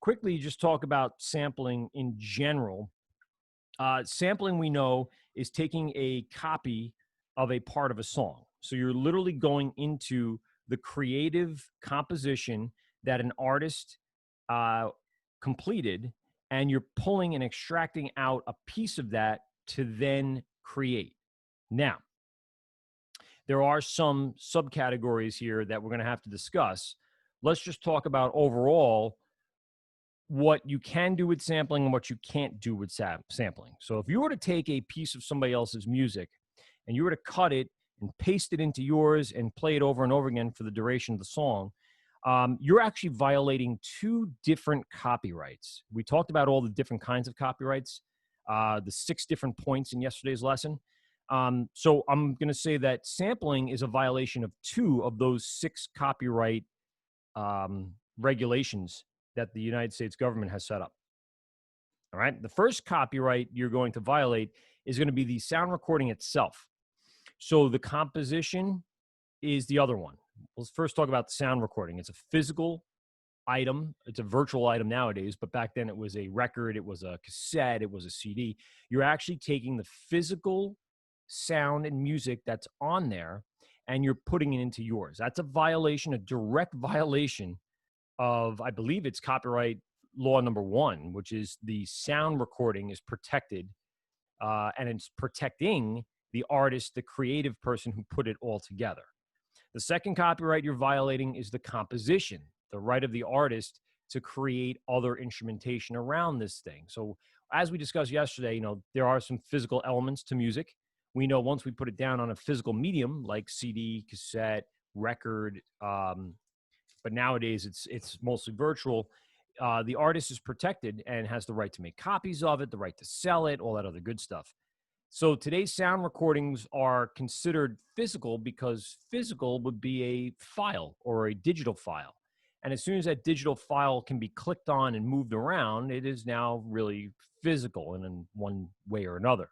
quickly just talk about sampling in general. Sampling, we know, is taking a copy of a part of a song. So you're literally going into the creative composition that an artist completed, and you're pulling and extracting out a piece of that to then create. Now, there are some subcategories here that we're going to have to discuss. Let's just talk about overall what you can do with sampling and what you can't do with sampling. So if you were to take a piece of somebody else's music and you were to cut it and paste it into yours and play it over and over again for the duration of the song, you're actually violating two different copyrights. We talked about all the different kinds of copyrights, the 6 different points in yesterday's lesson. So I'm going to say that sampling is a violation of 2 of those 6 copyright regulations that the United States government has set up. All right. The first copyright you're going to violate is going to be the sound recording itself. So the composition is the other one. Let's first talk about the sound recording. It's a physical item. It's a virtual item nowadays, but back then it was a record, it was a cassette, it was a CD. You're actually taking the physical sound and music that's on there and you're putting it into yours. That's a violation, a direct violation of, I believe it's copyright law number 1, which is the sound recording is protected, and it's protecting the artist, the creative person who put it all together. The second copyright you're violating is the composition, the right of the artist to create other instrumentation around this thing. So as we discussed yesterday, there are some physical elements to music. We know once we put it down on a physical medium like CD, cassette, record, but nowadays it's mostly virtual. The artist is protected and has the right to make copies of it, the right to sell it, all that other good stuff. So today's sound recordings are considered physical because physical would be a file or a digital file. And as soon as that digital file can be clicked on and moved around, it is now really physical in one way or another.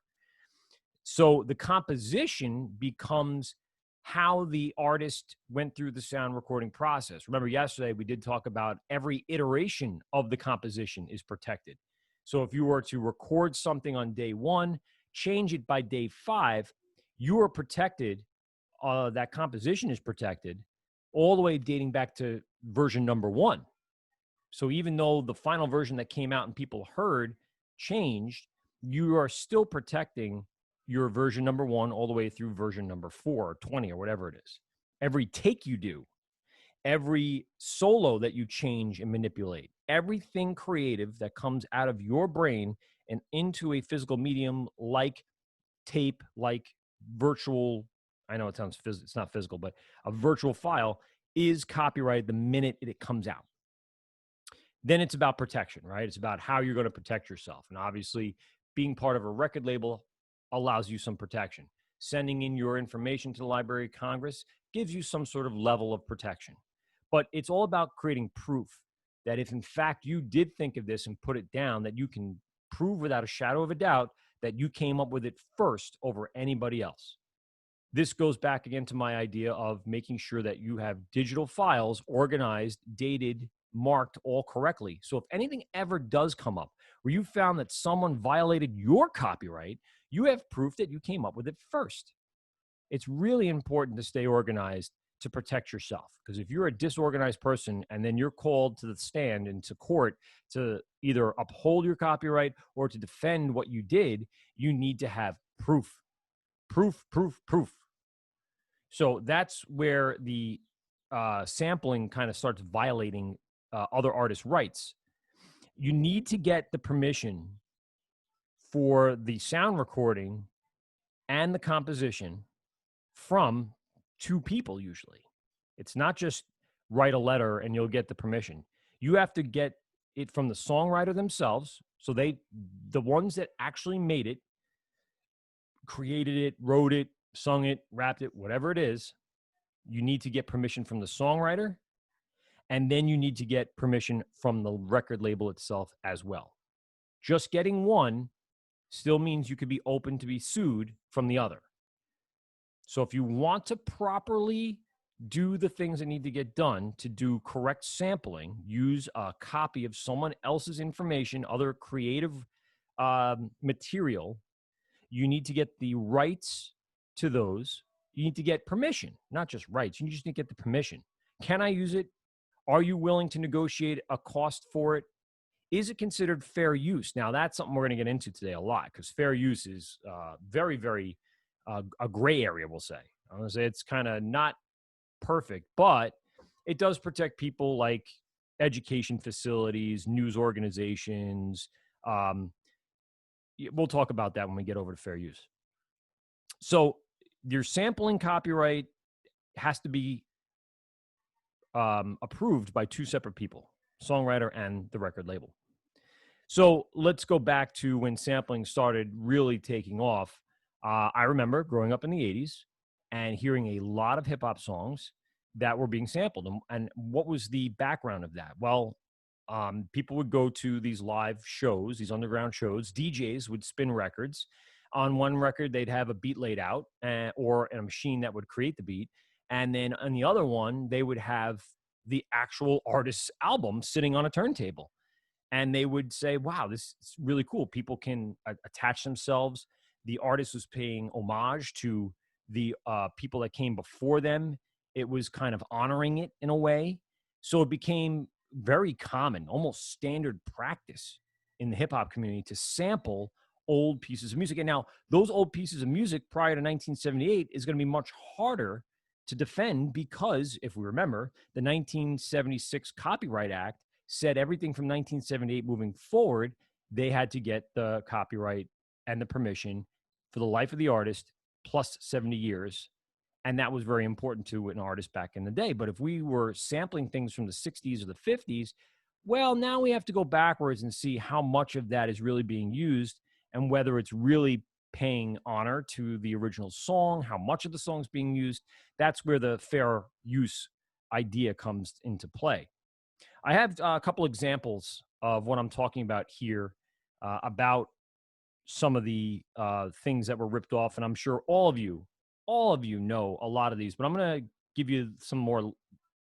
So the composition becomes how the artist went through the sound recording process. Remember yesterday we did talk about every iteration of the composition is protected. So if you were to record something on day 1, change it by day 5, you are protected. That composition is protected all the way dating back to version number 1. So even though the final version that came out and people heard changed, you are still protecting your version number 1 all the way through version number 4 or 20 or whatever it is. Every take you do, every solo that you change and manipulate, everything creative that comes out of your brain and into a physical medium like tape, like virtual, I know it sounds it's not physical, but a virtual file is copyrighted the minute it comes out. Then it's about protection, right? It's about how you're going to protect yourself. And obviously, being part of a record label allows you some protection. Sending in your information to the Library of Congress gives you some sort of level of protection. But it's all about creating proof that if in fact you did think of this and put it down, that you can prove without a shadow of a doubt that you came up with it first over anybody else. This goes back again to my idea of making sure that you have digital files organized, dated, marked all correctly. So if anything ever does come up where you found that someone violated your copyright, you have proof that you came up with it first. It's really important to stay organized to protect yourself, because if you're a disorganized person and then you're called to the stand and to court to either uphold your copyright or to defend what you did, you need to have proof. Proof. So that's where the sampling kind of starts violating other artists' rights. You need to get the permission for the sound recording and the composition from 2 people usually. It's not just write a letter and you'll get the permission. You have to get it from the songwriter themselves. So the ones that actually made it, created it, wrote it, sung it, rapped it, whatever it is, you need to get permission from the songwriter. And then you need to get permission from the record label itself as well. Just getting one still means you could be open to be sued from the other. So if you want to properly do the things that need to get done to do correct sampling, use a copy of someone else's information, other creative material. You need to get the rights to those. You need to get permission, not just rights. You just need to get the permission. Can I use it? Are you willing to negotiate a cost for it? Is it considered fair use? Now, that's something we're going to get into today a lot, because fair use is very, very a gray area, we'll say. I'm going to say it's kind of not perfect, but it does protect people like education facilities, news organizations. We'll talk about that when we get over to fair use. So your sampling copyright has to be approved by two separate people, songwriter and the record label. So let's go back to when sampling started really taking off. I remember growing up in the 80s and hearing a lot of hip hop songs that were being sampled. And what was the background of that? Well, people would go to these live shows, these underground shows. DJs would spin records. On one record, they'd have a beat laid out or a machine that would create the beat. And then on the other one, they would have the actual artist's album sitting on a turntable. And they would say, wow, this is really cool. People can attach themselves. The artist was paying homage to the people that came before them. It was kind of honoring it in a way. So it became very common, almost standard practice in the hip hop community to sample old pieces of music. And now those old pieces of music prior to 1978 is going to be much harder to defend, because if we remember, the 1976 Copyright Act said everything from 1978 moving forward, they had to get the copyright and the permission for the life of the artist plus 70 years. And that was very important to an artist back in the day. But if we were sampling things from the 60s or the 50s, well, now we have to go backwards and see how much of that is really being used and whether it's really paying honor to the original song, how much of the song is being used. That's where the fair use idea comes into play. I have a couple examples of what I'm talking about here about some of the things that were ripped off. And I'm sure all of you know a lot of these, but I'm going to give you some more,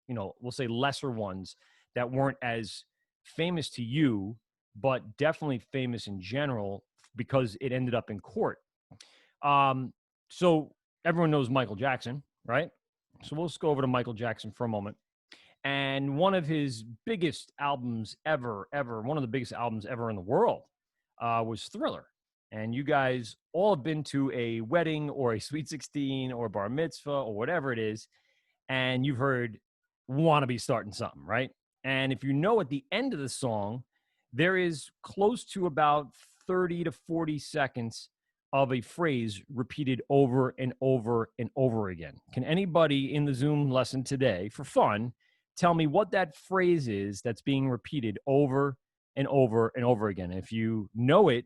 we'll say lesser ones that weren't as famous to you, but definitely famous in general because it ended up in court. So everyone knows Michael Jackson, right? So we'll just go over to Michael Jackson for a moment. And one of his biggest albums ever, one of the biggest albums ever in the world was Thriller. And you guys all have been to a wedding or a Sweet 16 or bar mitzvah or whatever it is, and you've heard "Wanna Be Starting Something," right? And if you know at the end of the song, there is close to about 30 to 40 seconds of a phrase repeated over and over and over again. Can anybody in the Zoom lesson today, for fun, tell me what that phrase is that's being repeated over and over and over again? If you know it,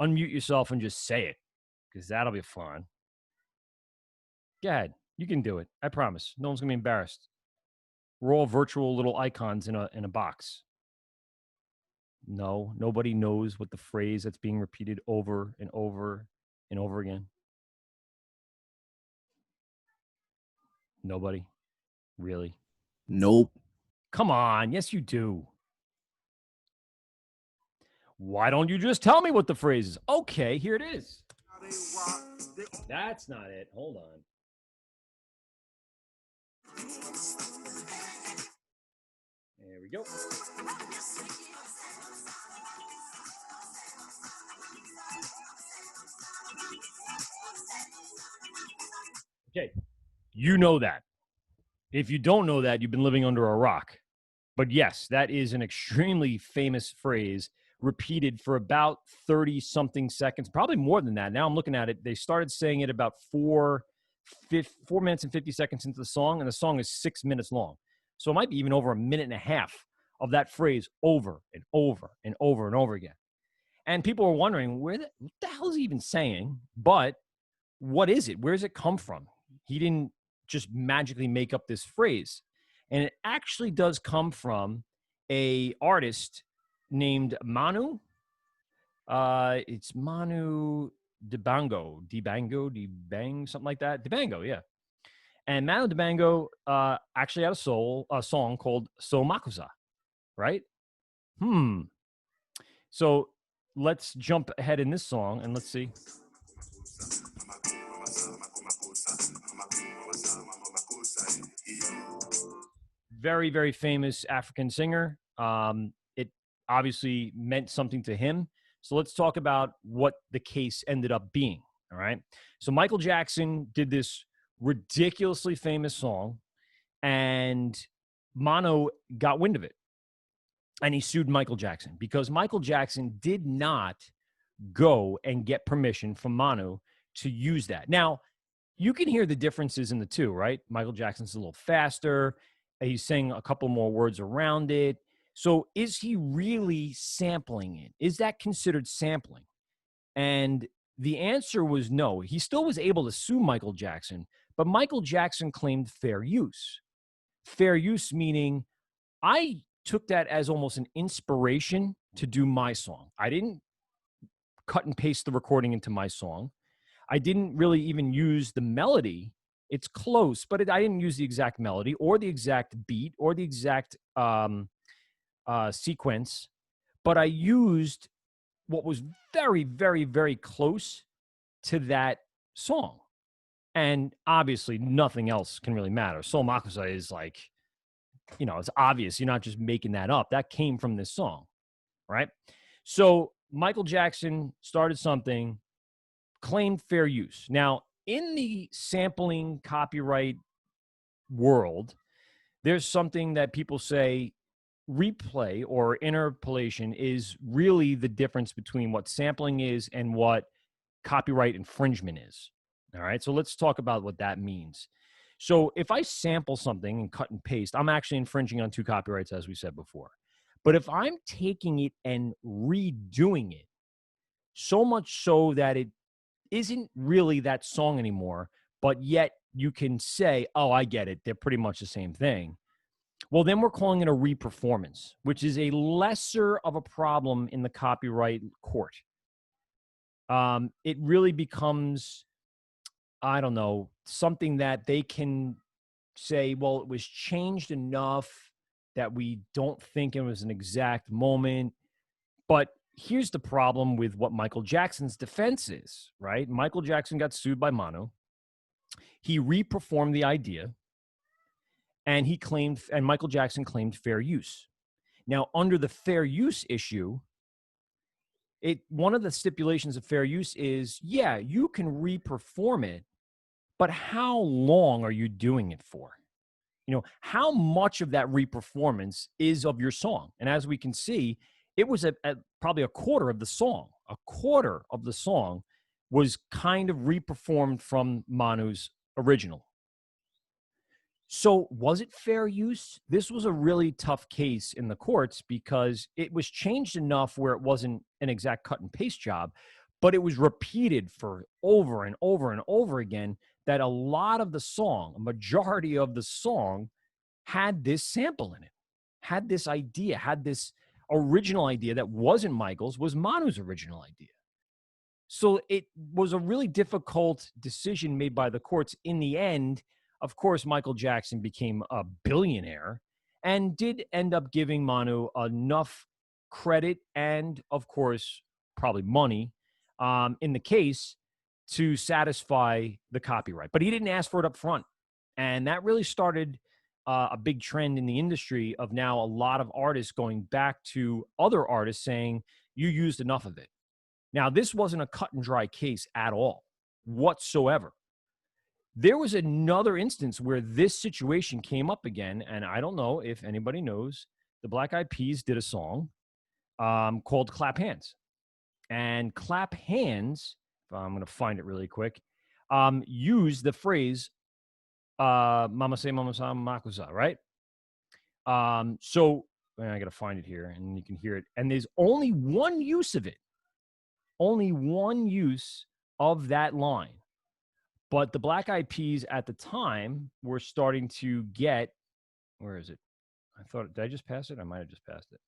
unmute yourself and just say it, because that'll be fun. Go ahead. You can do it. I promise. No one's going to be embarrassed. We're all virtual little icons in a box. No, nobody knows what the phrase that's being repeated over and over and over again. Nobody? Really? Nope. Come on. Yes, you do. Why don't you just tell me what the phrase is? Okay, here it is. That's not it. Hold on. There we go. Okay, you know that. If you don't know that, you've been living under a rock. But yes, that is an extremely famous phrase, repeated for about 30-something seconds, probably more than that. Now I'm looking at it. They started saying it about 4 minutes and 50 seconds into the song, and the song is 6 minutes long. So it might be even over a minute and a half of that phrase over and over and over and over again. And people are wondering, what the hell is he even saying? But what is it? Where does it come from? He didn't just magically make up this phrase. And it actually does come from a artist named Manu. It's Manu Dibango, something like that. Dibango, yeah. And Manu Dibango actually had a song called So Makusa, right? So let's jump ahead in this song and let's see. Very, very famous African singer. It obviously meant something to him. So let's talk about what the case ended up being. All right. So Michael Jackson did this ridiculously famous song, and Manu got wind of it. And he sued Michael Jackson because Michael Jackson did not go and get permission from Manu to use that. Now, you can hear the differences in the two, right? Michael Jackson's a little faster. He's saying a couple more words around it. So is he really sampling it? Is that considered sampling? And the answer was no. He still was able to sue Michael Jackson, but Michael Jackson claimed fair use. Fair use meaning I took that as almost an inspiration to do my song. I didn't cut and paste the recording into my song. I didn't really even use the melody. It's close, but I didn't use the exact melody or the exact beat or the exact sequence. But I used what was very, very, very close to that song. And obviously, nothing else can really matter. Soul Makusa is like, it's obvious. You're not just making that up. That came from this song, right? So Michael Jackson started something, claimed fair use. Now, in the sampling copyright world, there's something that people say replay or interpolation is really the difference between what sampling is and what copyright infringement is. All right. So let's talk about what that means. So if I sample something and cut and paste, I'm actually infringing on 2 copyrights, as we said before. But if I'm taking it and redoing it, so much so that it isn't really that song anymore, but yet you can say, oh, I get it. They're pretty much the same thing. Well, then we're calling it a reperformance, which is a lesser of a problem in the copyright court. It really becomes, I don't know, something that they can say, well, it was changed enough that we don't think it was an exact moment. But here's the problem with what Michael Jackson's defense is, right? Michael Jackson got sued by Manu. He reperformed the idea, and Michael Jackson claimed fair use. Now, under the fair use issue, one of the stipulations of fair use is, yeah, you can reperform it, but how long are you doing it for? How much of that reperformance is of your song? And as we can see, it was at probably a quarter of the song. A quarter of the song was kind of reperformed from Manu's original. So was it fair use? This was a really tough case in the courts because it was changed enough where it wasn't an exact cut and paste job, but it was repeated for over and over and over again that a lot of the song, a majority of the song, had this sample in it, had this idea, had this original idea that wasn't Michael's, was Manu's original idea. So it was a really difficult decision made by the courts. In the end, of course, Michael Jackson became a billionaire and did end up giving Manu enough credit and, of course, probably money in the case to satisfy the copyright. But he didn't ask for it up front. And that really started a big trend in the industry of now a lot of artists going back to other artists saying, you used enough of it. Now, this wasn't a cut and dry case at all, whatsoever. There was another instance where this situation came up again, and I don't know if anybody knows, the Black Eyed Peas did a song called Clap Hands. And Clap Hands, I'm going to find it really quick, used the phrase, Mama say, Mama sa, Makusa, right? So I got to find it here, and you can hear it. And there's only one use of it. Only one use of that line. But the Black Eyed Peas at the time were starting to get, where is it? I thought, did I just pass it? I might have just passed it.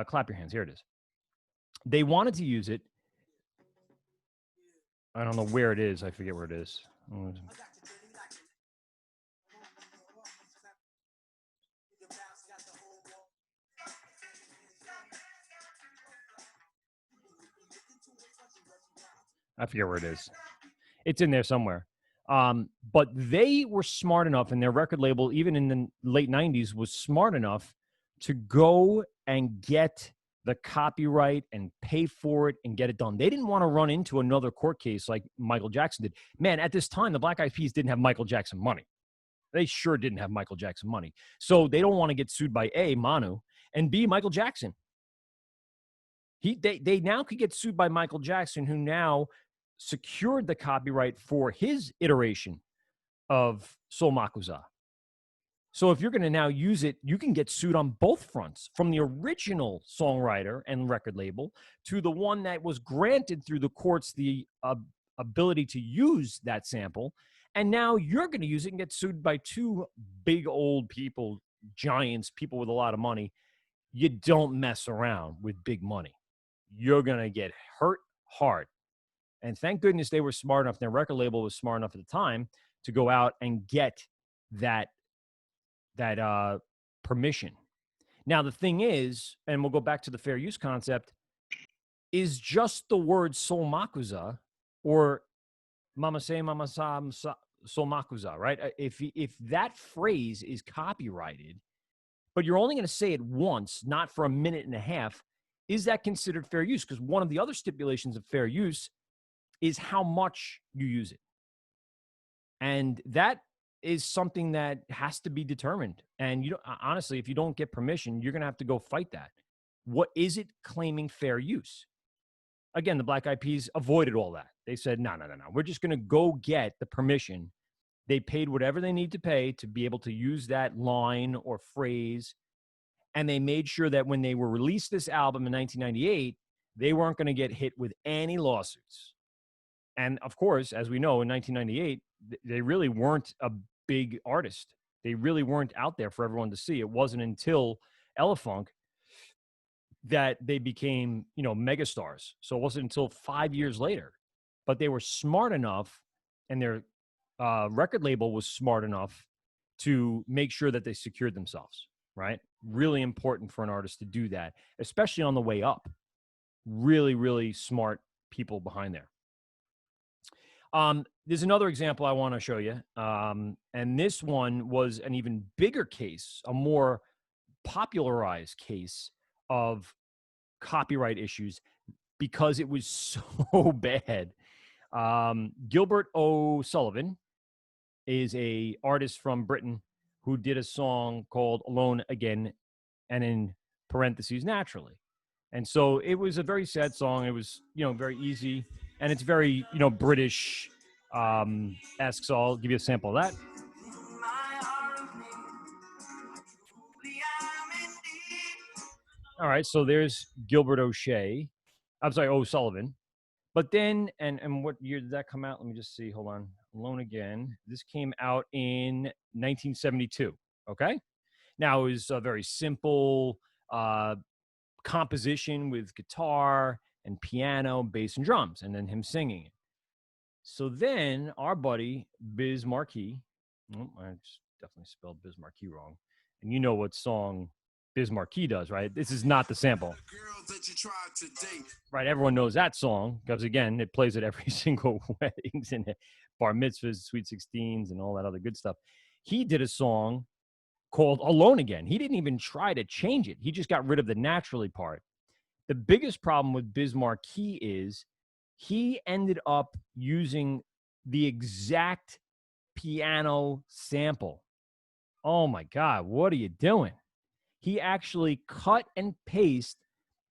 Clap your hands. Here it is. They wanted to use it. I don't know where it is. I forget where it is. I forget where it is. It's in there somewhere. But they were smart enough, and their record label, even in the late 90s, was smart enough to go and get the copyright and pay for it and get it done. They didn't want to run into another court case like Michael Jackson did. Man, at this time, the Black Eyed Peas didn't have Michael Jackson money. They sure didn't have Michael Jackson money. So they don't want to get sued by A, Manu, and B, Michael Jackson. They now could get sued by Michael Jackson, who now secured the copyright for his iteration of Soul Makuza. So if you're going to now use it, you can get sued on both fronts, from the original songwriter and record label to the one that was granted through the courts the ability to use that sample. And now you're going to use it and get sued by two big old people, giants, people with a lot of money. You don't mess around with big money. You're going to get hurt hard. And thank goodness they were smart enough, their record label was smart enough at the time to go out and get that permission. Now, the thing is, and we'll go back to the fair use concept, is just the word Soul Makuza or Mama Say Mama Sa Soul Makuza, right? If that phrase is copyrighted, but you're only going to say it once, not for a minute and a half, is that considered fair use? Because one of the other stipulations of fair use is how much you use it. And that is something that has to be determined. And honestly, if you don't get permission, you're going to have to go fight that. What is it claiming fair use? Again, the Black Eyed Peas avoided all that. They said, no. We're just going to go get the permission. They paid whatever they need to pay to be able to use that line or phrase. And they made sure that when they were released this album in 1998, they weren't going to get hit with any lawsuits. And of course, as we know, in 1998, they really weren't a big artist. They really weren't out there for everyone to see. It wasn't until Elefunk that they became, megastars. So it wasn't until 5 years later. But they were smart enough, and their record label was smart enough to make sure that they secured themselves, right? Really important for an artist to do that, especially on the way up. Really, really smart people behind there. There's another example I want to show you. And this one was an even bigger case, a more popularized case of copyright issues because it was so bad. Gilbert O'Sullivan is a artist from Britain who did a song called Alone Again, and in parentheses, Naturally. And so it was a very sad song. It was, very easy, and it's very, British esque. So I'll give you a sample of that. All right, so there's Gilbert O'Sullivan. But then, and what year did that come out? Let me just see. Hold on. Alone Again. This came out in 1972. Okay. Now, it was a very simple composition with guitar and piano, bass, and drums, and then him singing it. So then our buddy, Biz Markie, I just definitely spelled Biz Markie wrong. And you know what song Biz Markie does, right? This is not the sample. Right, everyone knows that song because, again, it plays at every single weddings and bar mitzvahs, sweet 16s, and all that other good stuff. He did a song called Alone Again. He didn't even try to change it. He just got rid of the naturally part. The biggest problem with Biz Markie is he ended up using the exact piano sample. Oh, my God, what are you doing? He actually cut and pasted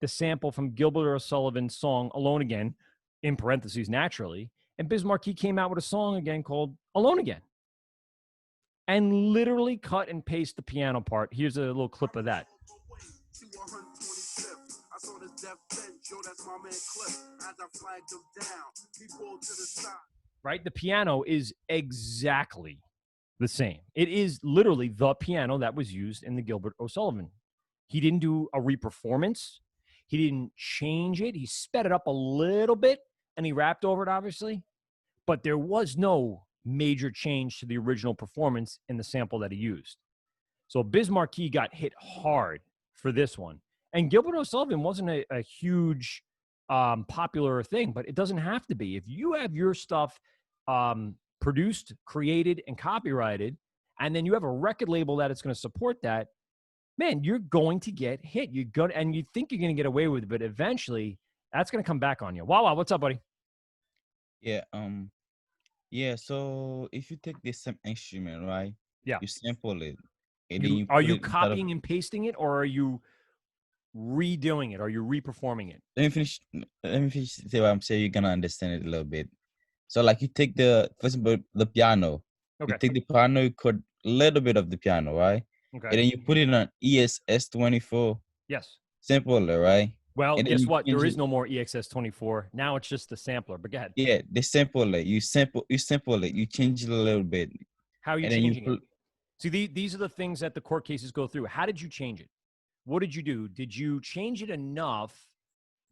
the sample from Gilbert O'Sullivan's song Alone Again, in parentheses, Naturally, and Biz Markie came out with a song again called Alone Again. And literally cut and paste the piano part. Here's a little clip of that. Right? The piano is exactly the same. It is literally the piano that was used in the Gilbert O'Sullivan. He didn't do a reperformance. He didn't change it. He sped it up a little bit, and he rapped over it, obviously. But there was no major change to the original performance in the sample that he used. So Biz Markie got hit hard for this one. And Gilbert O'Sullivan wasn't a huge popular thing, but it doesn't have to be. If you have your stuff produced, created, and copyrighted, and then you have a record label that is going to support that, man, you're going to get hit. You're going and you think you're going to get away with it, but eventually that's going to come back on you. Wow, what's up, buddy? Yeah, yeah, so if you take the same instrument, right? Yeah. You sample it and then You you are put you it inside of copying and pasting it, or are you redoing it? Are you reperforming it? let me finish say what I'm saying, you're gonna understand it a little bit. So like you take the first of all, the piano. You Okay. take the piano, you cut a little bit of the piano, right? Okay. And then you put it on ESS24 Yes. sampler, right? Well, And then guess you what? change There is it. no more EXS24. Now it's just the sampler. But go ahead. Yeah, the sample it. You sample it, you change it a little bit, How are you and then you changing it? put See, these are the things that the court cases go through. How did you change it? What did you do? Did you change it enough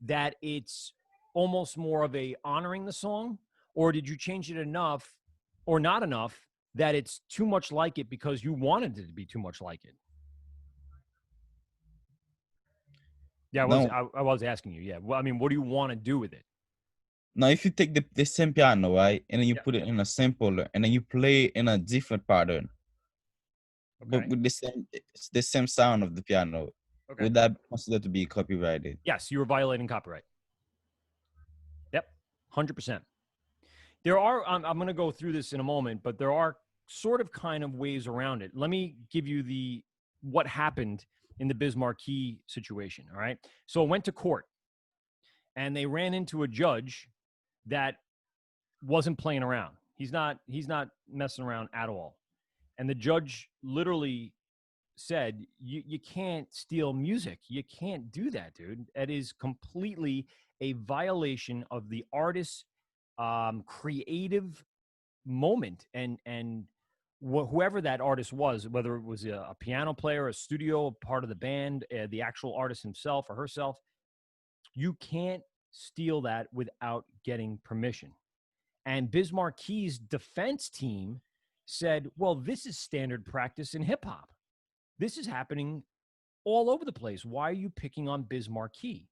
that it's almost more of a honoring the song, or did you change it enough or not enough that it's too much like it because you wanted it to be too much like it? Yeah, no. I was asking you. Yeah. Well, I mean, what do you want to do with it? Now, if you take the same piano, right, and then you Yeah. put it in a sampler, and then you play in a different pattern, but Okay. with the same sound of the piano, Okay. would that be considered to be copyrighted? Yes, you were violating copyright. Yep. 100%. There are, I'm going to go through this in a moment, but there are sort of kind of ways around it. Let me give you what happened in the Biz Markie situation. All right. So it went to court and they ran into a judge that wasn't playing around. He's not messing around at all. And the judge literally said, you can't steal music. You can't do that, dude. That is completely a violation of the artist's creative moment and whoever that artist was, whether it was a piano player, a studio part of the band, the actual artist himself or herself, you can't steal that without getting permission. And Biz Marquie's defense team said, well, this is standard practice in hip hop. This is happening all over the place. Why are you picking on Biz Markie?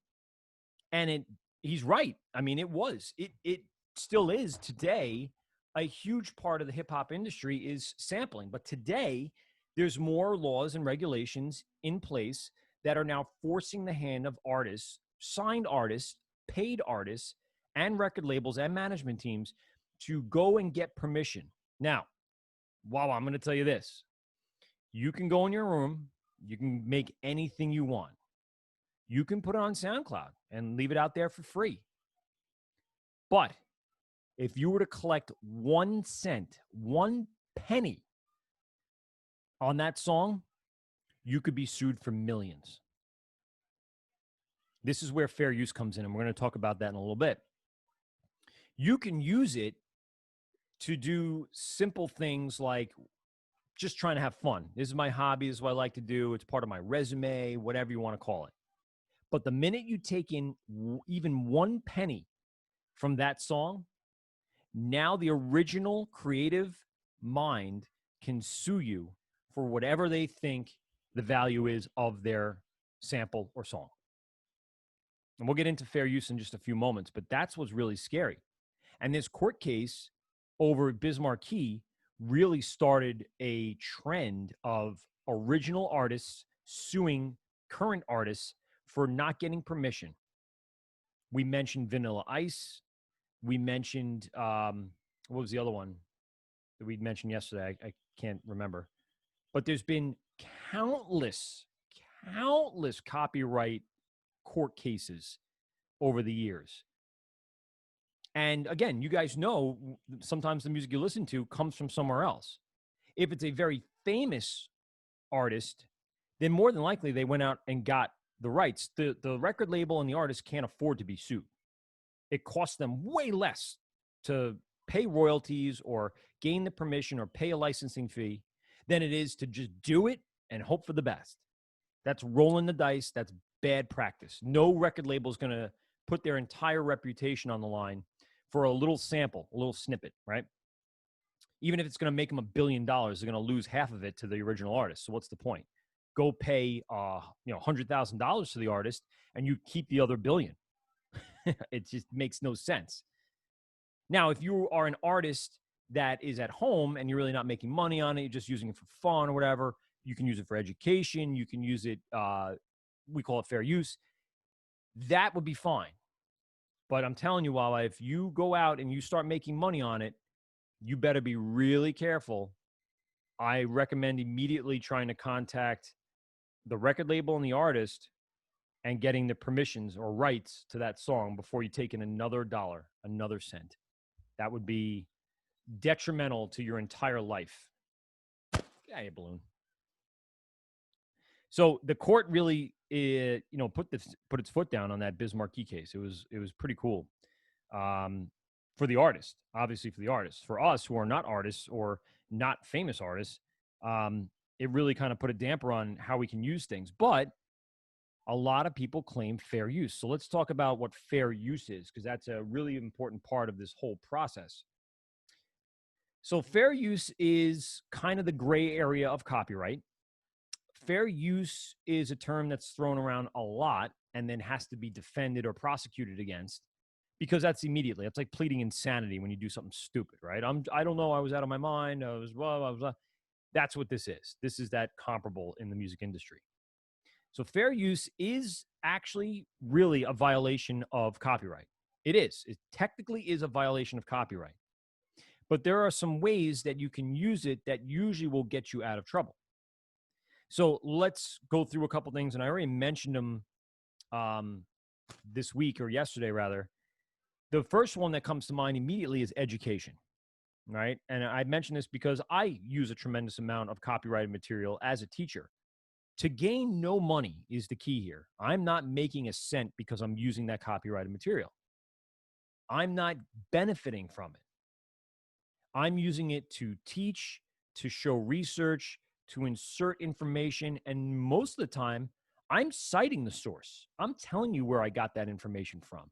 And he's right. I mean, it still is today. A huge part of the hip hop industry is sampling, but today there's more laws and regulations in place that are now forcing the hand of artists, signed artists, paid artists, and record labels and management teams to go and get permission. Now, wow, I'm going to tell you this. You can go in your room, you can make anything you want. You can put it on SoundCloud and leave it out there for free. But if you were to collect 1 cent, 1 penny on that song, you could be sued for millions. This is where fair use comes in, and we're going to talk about that in a little bit. You can use it to do simple things like just trying to have fun. This is my hobby. This is what I like to do. It's part of my resume, whatever you want to call it. But the minute you take in even 1 penny from that song, now the original creative mind can sue you for whatever they think the value is of their sample or song. And we'll get into fair use in just a few moments, but that's what's really scary. And this court case over Biz Markie really started a trend of original artists suing current artists for not getting permission. We mentioned Vanilla Ice. We mentioned what was the other one that we mentioned yesterday? I can't remember. But there's been countless, countless copyright court cases over the years. And again, you guys know sometimes the music you listen to comes from somewhere else. If it's a very famous artist, then more than likely they went out and got the rights. The record label and the artist can't afford to be sued. It costs them way less to pay royalties or gain the permission or pay a licensing fee than it is to just do it and hope for the best. That's rolling the dice. That's bad practice. No record label is going to put their entire reputation on the line for a little sample, a little snippet, right? Even if it's going to make them $1 billion, they're going to lose half of it to the original artist. So what's the point? Go pay $100,000 to the artist and you keep the other billion. It just makes no sense. Now, if you are an artist that is at home and you're really not making money on it, you're just using it for fun or whatever, you can use it for education. You can use it, we call it fair use. That would be fine. But I'm telling you, Wala, if you go out and you start making money on it, you better be really careful. I recommend immediately trying to contact the record label and the artist and getting the permissions or rights to that song before you take in another dollar, another cent. That would be detrimental to your entire life. Yeah, you balloon. So the court really, put its foot down on that Biz Markie case. It was pretty cool, for the artist, obviously for the artists. For us who are not artists or not famous artists, it really kind of put a damper on how we can use things. But a lot of people claim fair use. So let's talk about what fair use is, because that's a really important part of this whole process. So fair use is kind of the gray area of copyright. Fair use is a term that's thrown around a lot and then has to be defended or prosecuted against, because that's immediately, it's like pleading insanity when you do something stupid, right? I don't know, I was out of my mind, I was blah, blah, blah. That's what this is. This is that comparable in the music industry. So fair use is actually really a violation of copyright. It is. It technically is a violation of copyright. But there are some ways that you can use it that usually will get you out of trouble. So let's go through a couple things, and I already mentioned them this week, or yesterday rather. The first one that comes to mind immediately is education, right? And I mention this because I use a tremendous amount of copyrighted material as a teacher. To gain no money is the key here. I'm not making a cent because I'm using that copyrighted material. I'm not benefiting from it. I'm using it to teach, to show research, to insert information, and most of the time, I'm citing the source. I'm telling you where I got that information from.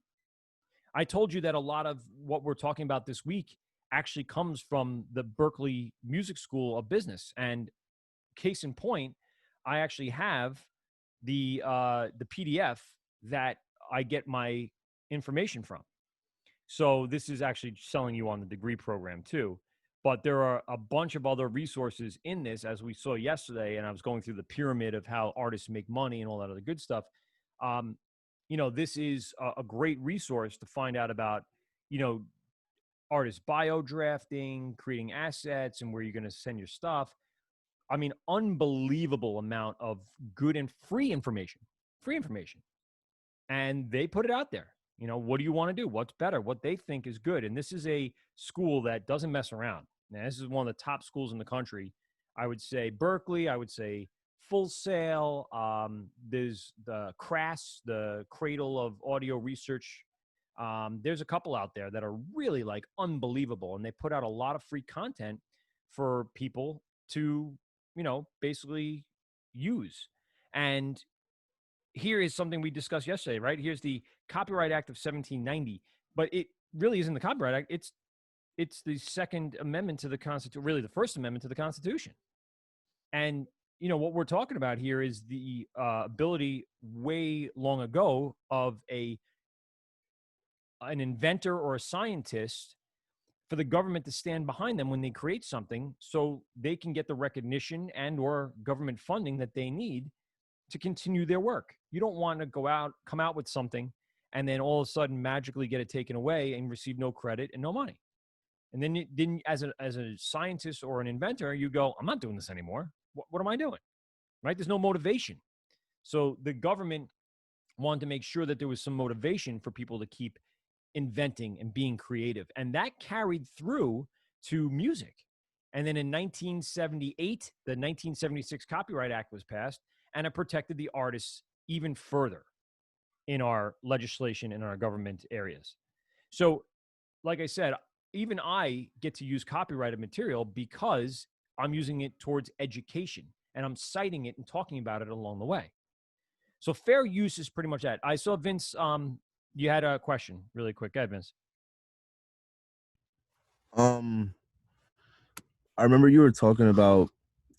I told you that a lot of what we're talking about this week actually comes from the Berkeley Music School of Business. And case in point, I actually have the PDF that I get my information from. So this is actually selling you on the degree program too. But there are a bunch of other resources in this, as we saw yesterday, and I was going through the pyramid of how artists make money and all that other good stuff. This is a great resource to find out about, artist bio drafting, creating assets, and where you're going to send your stuff. I mean, unbelievable amount of good and free information. And they put it out there. What do you want to do? What's better? What they think is good. And this is a school that doesn't mess around. Now, this is one of the top schools in the country. I would say Berkeley. I would say Full Sail. There's the CRAS, the Cradle of Audio Research. There's a couple out there that are really like unbelievable. And they put out a lot of free content for people to, basically use. And here is something we discussed yesterday, right? Here's the Copyright Act of 1790, but it really isn't the Copyright Act. It's the Second Amendment to the Constitution, really the First Amendment to the Constitution. And, what we're talking about here is the ability way long ago of an inventor or a scientist for the government to stand behind them when they create something so they can get the recognition and or government funding that they need to continue their work. You don't want to come out with something and then all of a sudden magically get it taken away and receive no credit and no money. And then as a scientist or an inventor, you go, I'm not doing this anymore. What am I doing? Right? There's no motivation. So the government wanted to make sure that there was some motivation for people to keep inventing and being creative. And that carried through to music. And then in 1978, the 1976 Copyright Act was passed, and it protected the artists even further in our legislation in our government areas. So, like I said, even I get to use copyrighted material because I'm using it towards education and I'm citing it and talking about it along the way. So fair use is pretty much that. I saw Vince, you had a question really quick. Go ahead, Vince. Um, I remember you were talking about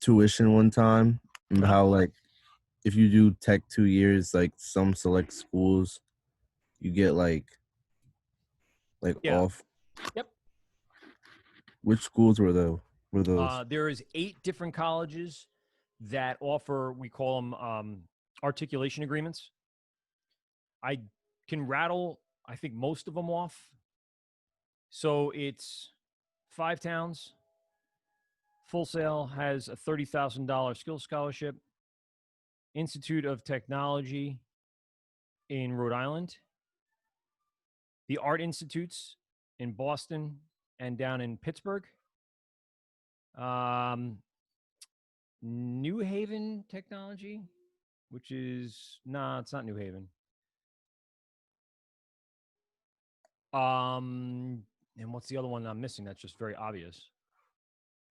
tuition one time and Uh-huh. how like if you do tech 2 years, like some select schools, you get like like Yeah. off? Yep. Which schools were those? Were those? There is 8 different colleges that offer, we call them articulation agreements. I can rattle, I think, most of them off. So it's 5 towns. Full Sail has a $30,000 skills scholarship. Institute of Technology in Rhode Island. The Art Institutes in Boston and down in Pittsburgh. New Haven Technology, which is it's not New Haven. And what's the other one I'm missing? That's just very obvious.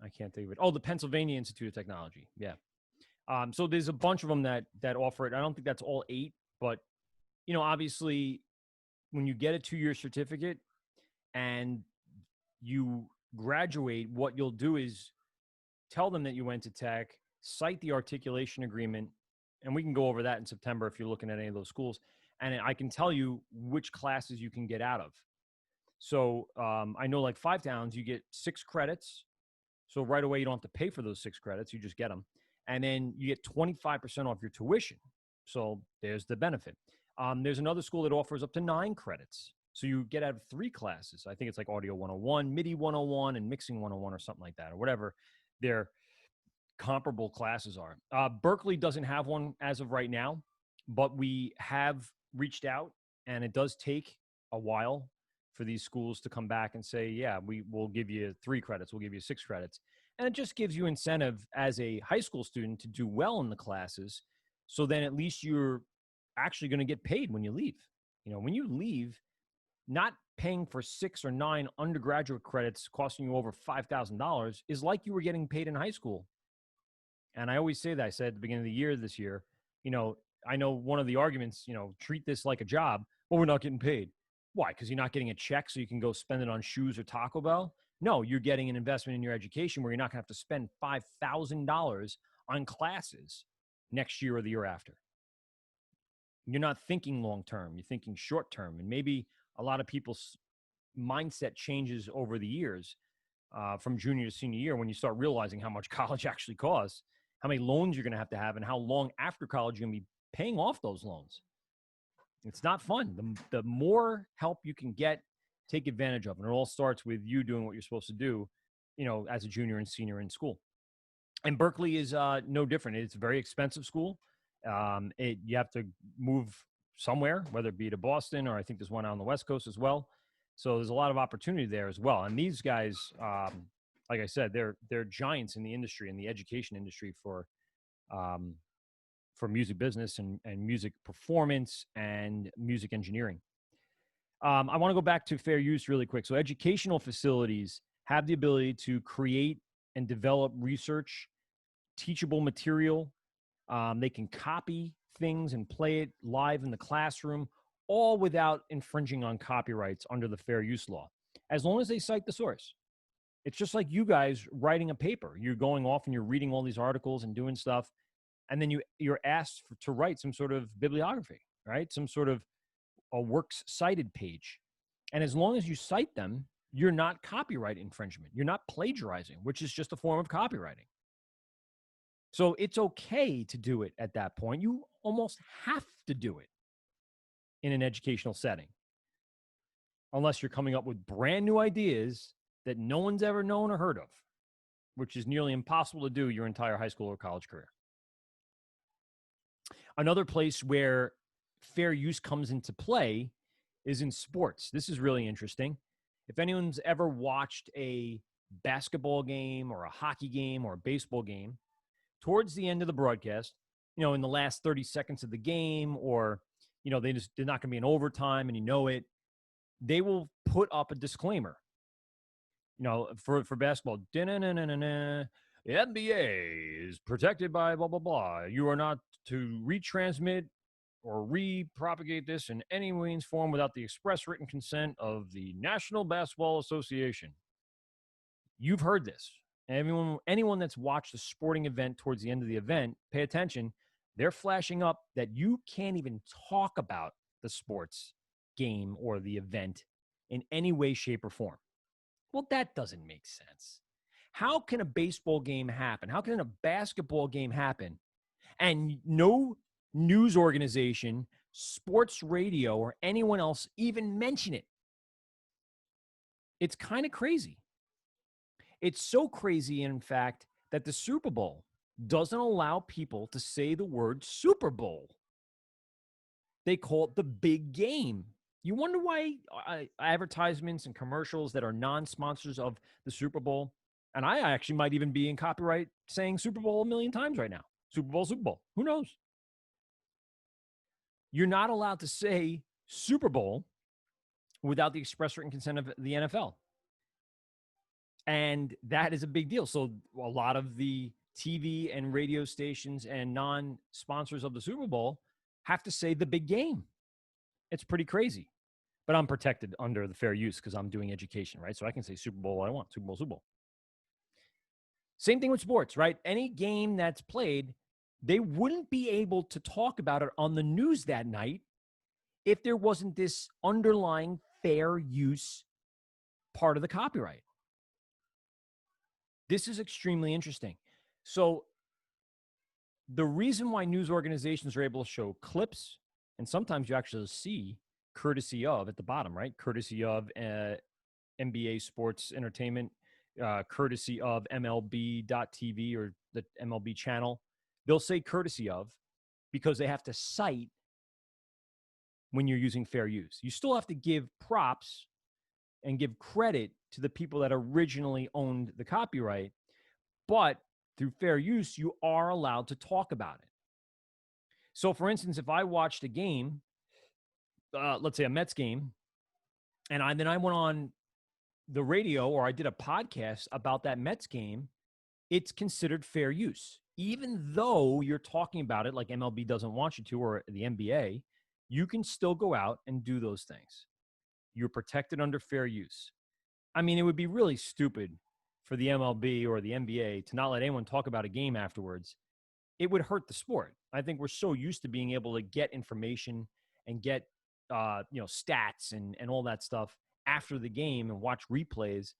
I can't think of it. Oh, the Pennsylvania Institute of Technology. Yeah. So there's a bunch of them that offer it. I don't think that's all 8, but obviously, when you get a 2-year certificate and you graduate, what you'll do is tell them that you went to tech, cite the articulation agreement, and we can go over that in September if you're looking at any of those schools. And I can tell you which classes you can get out of. So I know like 5 towns, you get 6 credits. So right away, you don't have to pay for those 6 credits. You just get them. And then you get 25% off your tuition. So there's the benefit. There's another school that offers up to 9 credits. So you get out of 3 classes. I think it's like Audio 101, MIDI 101, and Mixing 101 or something like that, or whatever their comparable classes are. Berkeley doesn't have one as of right now, but we have reached out, and it does take a while for these schools to come back and say, yeah, we will give you 3 credits. We'll give you 6 credits. And it just gives you incentive as a high school student to do well in the classes. So then at least you're actually going to get paid when you leave. When you leave, not paying for 6 or 9 undergraduate credits costing you over $5,000 is like you were getting paid in high school. And I always say that. I said at the beginning of the year this year, I know one of the arguments, treat this like a job. Well, we're not getting paid. Why? Because you're not getting a check so you can go spend it on shoes or Taco Bell? No, you're getting an investment in your education where you're not going to have to spend $5,000 on classes next year or the year after. You're not thinking long term. You're thinking short term. And maybe a lot of people's mindset changes over the years from junior to senior year when you start realizing how much college actually costs, how many loans you're going to have, and how long after college you're going to be paying off those loans. It's not fun. The more help you can get, take advantage of. And it all starts with you doing what you're supposed to do, as a junior and senior in school. And Berkeley is no different. It's a very expensive school. You have to move somewhere, whether it be to Boston, or I think there's one out on the West Coast as well. So there's a lot of opportunity there as well. And these guys, like I said, they're giants in the industry, in the education industry for music business and music performance and music engineering. I want to go back to fair use really quick. So educational facilities have the ability to create and develop research, teachable material. They can copy things and play it live in the classroom, all without infringing on copyrights under the fair use law, as long as they cite the source. It's just like you guys writing a paper. You're going off and you're reading all these articles and doing stuff, and then you're asked to write some sort of bibliography, right? Some sort of a works cited page. And as long as you cite them, you're not copyright infringement. You're not plagiarizing, which is just a form of copywriting. So it's okay to do it at that point. You almost have to do it in an educational setting, unless you're coming up with brand new ideas that no one's ever known or heard of, which is nearly impossible to do your entire high school or college career. Another place where fair use comes into play is in sports. This is really interesting. If anyone's ever watched a basketball game or a hockey game or a baseball game, towards the end of the broadcast, in the last 30 seconds of the game, or, they're not going to be in overtime and it, they will put up a disclaimer. For basketball, the NBA is protected by blah, blah, blah. You are not to retransmit or re-propagate this in any means, form without the express written consent of the National Basketball Association. You've heard this. Anyone that's watched a sporting event towards the end of the event, pay attention. They're flashing up that you can't even talk about the sports game or the event in any way, shape, or form. Well, that doesn't make sense. How can a baseball game happen? How can a basketball game happen and no news organization, sports radio, or anyone else even mention it? It's kind of crazy. It's so crazy, in fact, that the Super Bowl doesn't allow people to say the word Super Bowl. They call it the big game. You wonder why advertisements and commercials that are non-sponsors of the Super Bowl, and I actually might even be in copyright saying Super Bowl a million times right now. Super Bowl, Super Bowl. Who knows? You're not allowed to say Super Bowl without the express written consent of the NFL. And that is a big deal. So a lot of the TV and radio stations and non-sponsors of the Super Bowl have to say the big game. It's pretty crazy. But I'm protected under the fair use because I'm doing education, right? So I can say Super Bowl all I want. Super Bowl, Super Bowl. Same thing with sports, right? Any game that's played, they wouldn't be able to talk about it on the news that night if there wasn't this underlying fair use part of the copyright. This is extremely interesting. So the reason why news organizations are able to show clips, and sometimes you actually see courtesy of at the bottom, right? Courtesy of NBA Sports Entertainment, courtesy of MLB.TV or the MLB channel. They'll say courtesy of because they have to cite when you're using fair use. You still have to give props and give credit to the people that originally owned the copyright, but through fair use, you are allowed to talk about it. So, for instance, if I watched a game, let's say a Mets game, and then I went on the radio or I did a podcast about that Mets game, it's considered fair use. Even though you're talking about it like MLB doesn't want you to, or the NBA, you can still go out and do those things. You're protected under fair use. I mean, it would be really stupid for the MLB or the NBA to not let anyone talk about a game afterwards. It would hurt the sport. I think we're so used to being able to get information and get stats and all that stuff after the game and watch replays.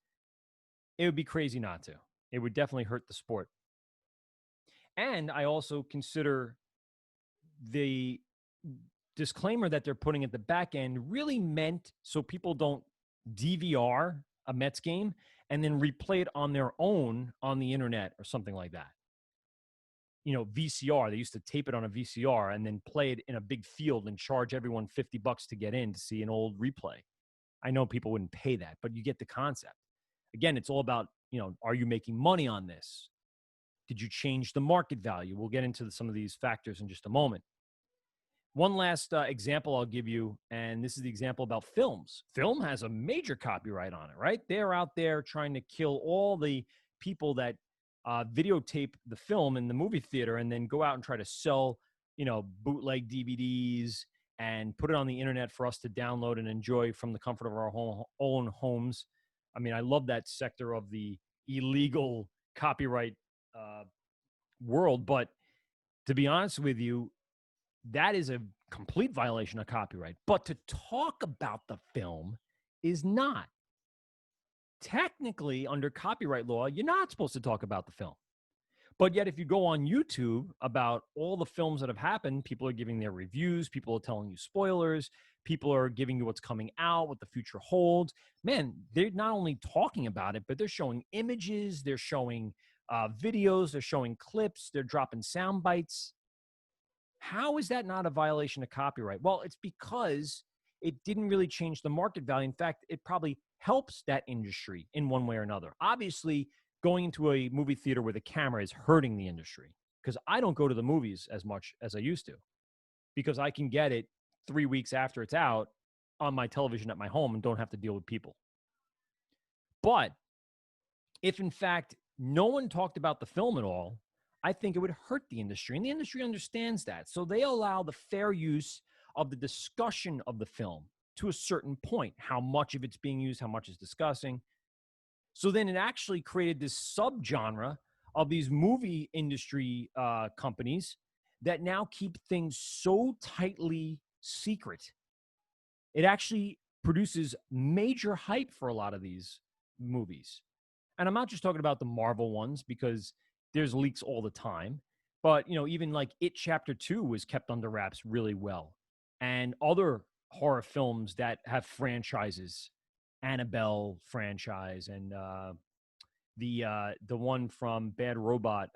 It would be crazy not to. It would definitely hurt the sport. And I also consider the disclaimer that they're putting at the back end really meant so people don't DVR a Mets game and then replay it on their own on the internet or something like that. You know, VCR, they used to tape it on a VCR and then play it in a big field and charge everyone $50 to get in to see an old replay. I know people wouldn't pay that, but you get the concept. Again, it's all about, are you making money on this? Did you change the market value? We'll get into some of these factors in just a moment. One last example I'll give you, and this is the example about films. Film has a major copyright on it, right? They're out there trying to kill all the people that videotape the film in the movie theater and then go out and try to sell, bootleg DVDs and put it on the internet for us to download and enjoy from the comfort of our own homes. I mean, I love that sector of the illegal copyright world, but to be honest with you, that is a complete violation of copyright. But to talk about the film is not. Technically, under copyright law, you're not supposed to talk about the film. But yet, if you go on YouTube about all the films that have happened, people are giving their reviews, people are telling you spoilers, people are giving you what's coming out, what the future holds. Man, they're not only talking about it, but they're showing images, they're showing videos, they're showing clips, they're dropping sound bites. How is that not a violation of copyright? Well, it's because it didn't really change the market value. In fact, it probably helps that industry in one way or another. Obviously, going into a movie theater with a camera is hurting the industry because I don't go to the movies as much as I used to because I can get it 3 weeks after it's out on my television at my home and don't have to deal with people. But if, in fact, no one talked about the film at all, I think it would hurt the industry, and the industry understands that. So they allow the fair use of the discussion of the film to a certain point, how much of it's being used, how much is discussing. So then it actually created this subgenre of these movie industry companies that now keep things so tightly secret. It actually produces major hype for a lot of these movies. And I'm not just talking about the Marvel ones because there's leaks all the time, but even like It Chapter 2 was kept under wraps really well. And other horror films that have franchises, Annabelle franchise, and the one from Bad Robot,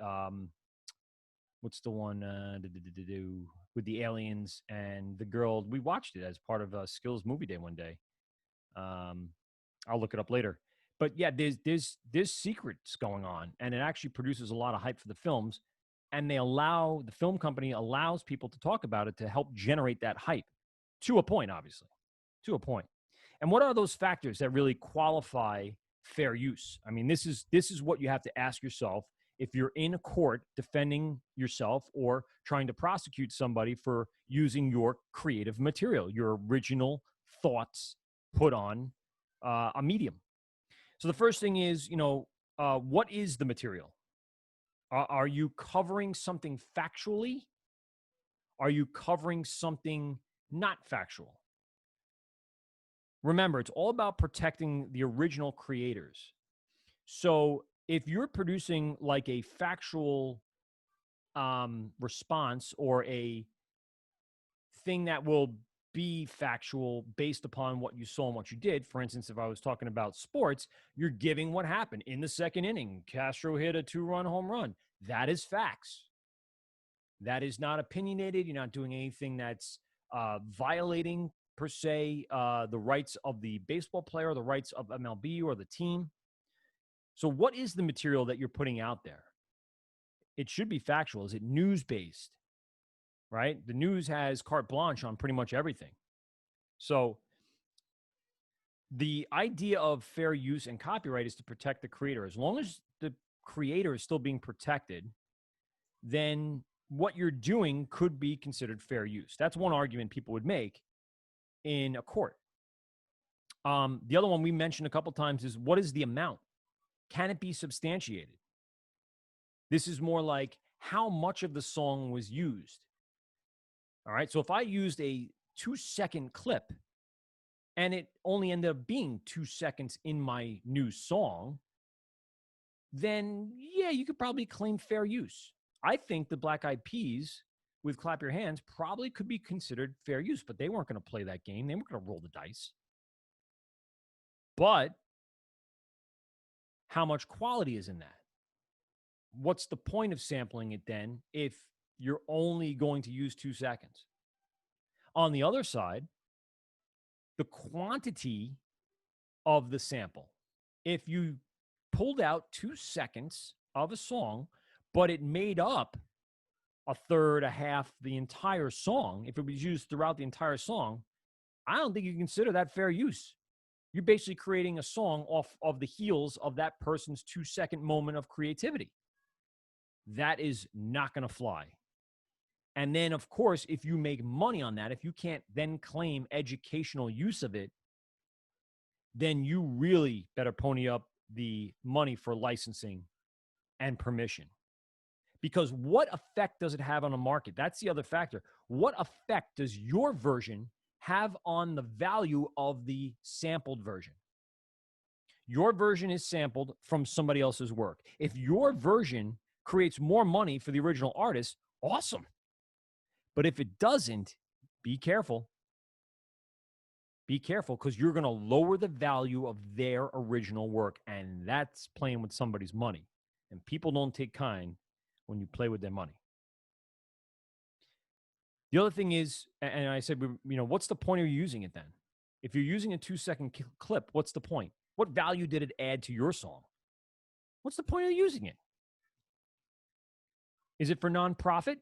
what's the one with the aliens and the girl? We watched it as part of Skills Movie Day one day. I'll look it up later. But yeah, there's secrets going on, and it actually produces a lot of hype for the films, and the film company allows people to talk about it to help generate that hype to a point, obviously, to a point. And what are those factors that really qualify fair use? I mean, this is what you have to ask yourself if you're in a court defending yourself or trying to prosecute somebody for using your creative material, your original thoughts put on a medium. So the first thing is, what is the material? Are you covering something factually? Are you covering something not factual? Remember, it's all about protecting the original creators. So if you're producing like a factual response or a thing that will be factual based upon what you saw and what you did. For instance, if I was talking about sports, you're giving what happened in the second inning. Castro hit a 2-run home run. That is facts. That is not opinionated. You're not doing anything that's violating, per se, the rights of the baseball player, the rights of MLB or the team. So what is the material that you're putting out there? It should be factual. Is it news-based? Right? The news has carte blanche on pretty much everything. So the idea of fair use and copyright is to protect the creator. As long as the creator is still being protected, then what you're doing could be considered fair use. That's one argument people would make in a court. The other one we mentioned a couple times is, what is the amount? Can it be substantiated? This is more like how much of the song was used. All right. So if I used a 2-second clip and it only ended up being 2 seconds in my new song, then yeah, you could probably claim fair use. I think the Black Eyed Peas with Clap Your Hands probably could be considered fair use, but they weren't going to play that game. They weren't going to roll the dice. But how much quality is in that? What's the point of sampling it then if you're only going to use 2 seconds? On the other side, the quantity of the sample. If you pulled out 2 seconds of a song, but it made up a third, a half, the entire song, if it was used throughout the entire song, I don't think you consider that fair use. You're basically creating a song off of the heels of that person's 2-second moment of creativity. That is not going to fly. And then, of course, if you make money on that, if you can't then claim educational use of it, then you really better pony up the money for licensing and permission. Because what effect does it have on a market? That's the other factor. What effect does your version have on the value of the sampled version? Your version is sampled from somebody else's work. If your version creates more money for the original artist, awesome. But if it doesn't, be careful. Be careful, because you're going to lower the value of their original work, and that's playing with somebody's money. And people don't take kind when you play with their money. The other thing is, and I said, what's the point of using it then? If you're using a 2-second clip, what's the point? What value did it add to your song? What's the point of using it? Is it for nonprofit?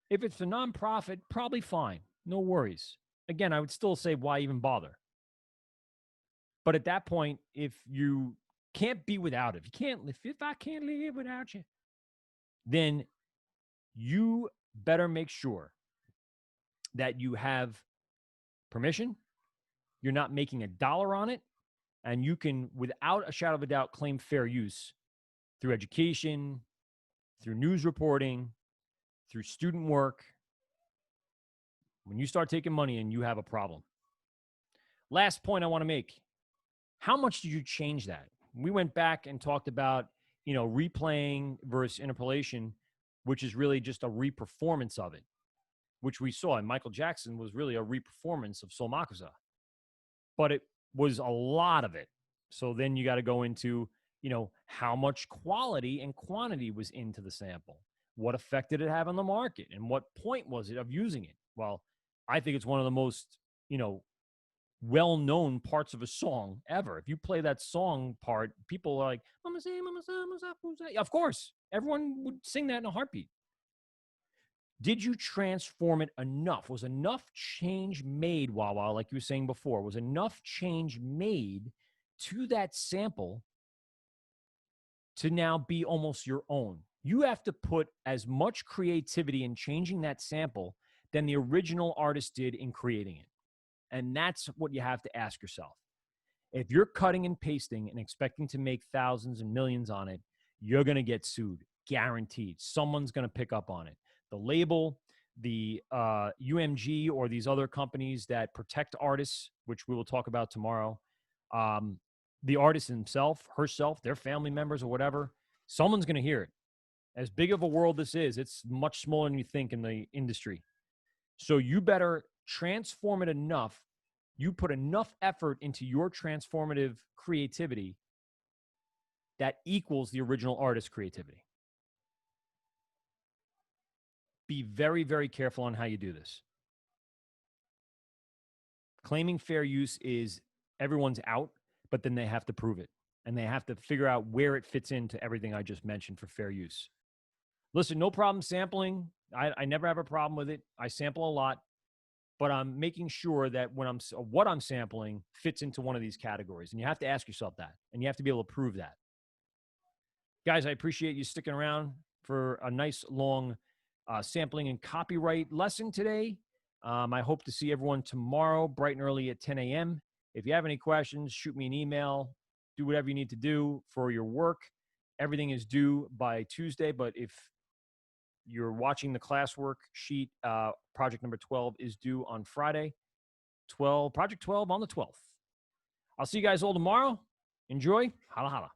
If it's for nonprofit, probably fine. No worries. Again, I would still say, why even bother? But at that point, if you can't be without it, if I can't live without you, then you better make sure that you have permission, you're not making $1 on it, and you can, without a shadow of a doubt, claim fair use through education, through news reporting, through student work. When you start taking money in, you have a problem. Last point I want to make. How much did you change that? We went back and talked about, replaying versus interpolation, which is really just a reperformance of it, which we saw. And Michael Jackson was really a reperformance of Sol Makusa. But it was a lot of it. So then you got to go into, how much quality and quantity was into the sample. What effect did it have on the market? And what point was it of using it? Well, I think it's one of the most, well-known parts of a song ever. If you play that song part, people are like, Mama say, Mama say, Mama say. Of course, everyone would sing that in a heartbeat. Did you transform it enough? Was enough change made, Wawa, like you were saying before, was enough change made to that sample to now be almost your own? You have to put as much creativity in changing that sample than the original artist did in creating it. And that's what you have to ask yourself. If you're cutting and pasting and expecting to make thousands and millions on it, you're going to get sued, guaranteed. Someone's going to pick up on it. The label, the UMG, or these other companies that protect artists, which we will talk about tomorrow, the artist himself, herself, their family members, or whatever, someone's going to hear it. As big of a world this is, it's much smaller than you think in the industry. So you better transform it enough. You put enough effort into your transformative creativity that equals the original artist's creativity. Be very, very careful on how you do this. Claiming fair use is everyone's out, but then they have to prove it. And they have to figure out where it fits into everything I just mentioned for fair use. Listen, no problem sampling. I never have a problem with it. I sample a lot, but I'm making sure that what I'm sampling fits into one of these categories. And you have to ask yourself that, and you have to be able to prove that. Guys, I appreciate you sticking around for a nice long sampling and copyright lesson today. I hope to see everyone tomorrow, bright and early at 10 a.m. If you have any questions, shoot me an email. Do whatever you need to do for your work. Everything is due by Tuesday, but if you're watching the classwork sheet, project number 12 is due on Friday. Project 12 on the 12th. I'll see you guys all tomorrow. Enjoy. Holla, holla.